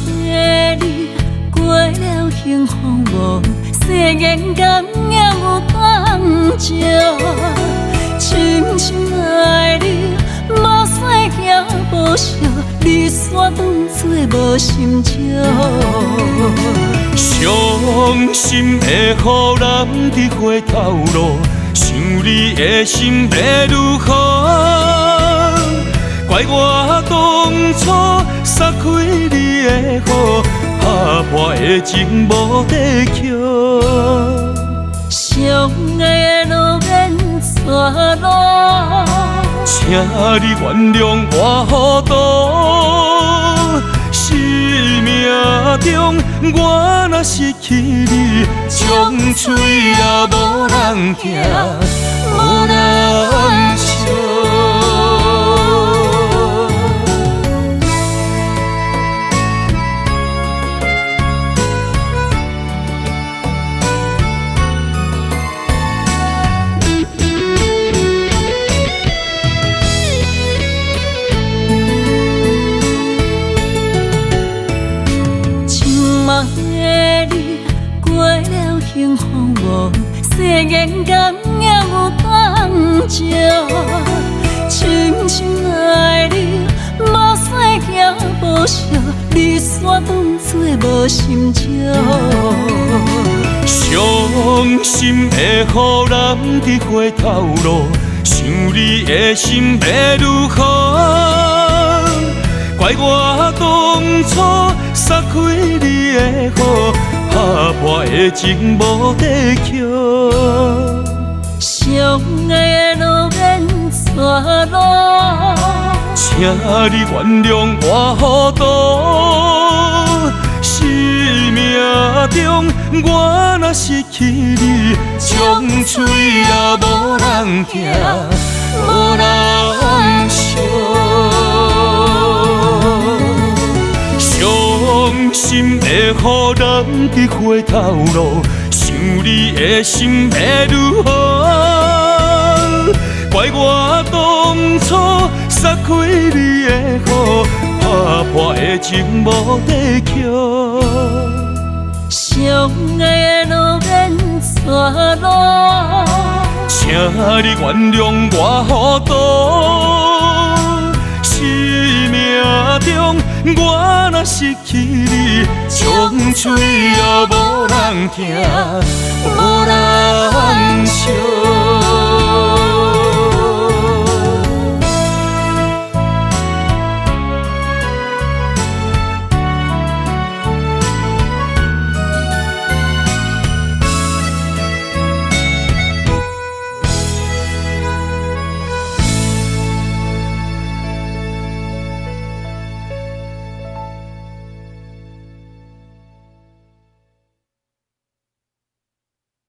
的你，过了幸福无？世间甘也有感情，深深爱你，无使惊无惜，离散当作无心情。伤心的予人伫回头路，想你的心要如何？怪我当初撒开你的好，打破的情无地桥。相爱的路免错路，请你原谅我糊涂。生命中我若失去你，将嘴也无人听，无人笑。幸福无？世间甘也有感情，深深爱你，无使惊无惜，离散当作无心情。伤心的予人伫回头路，想你的心要如何？怪我当初撒开你的好，打破的情无地桥。相爱的路免错路，请你原谅我糊涂。生命中我若失去你，将嘴也无人听，无人笑。伤心的予人伫回头路，想你的心要如何？怪我当初撒开你的好，打破的情无地桥。相爱的路免错路，请你原谅我糊涂。生命中我若失去你，将嘴也无人听，无人笑。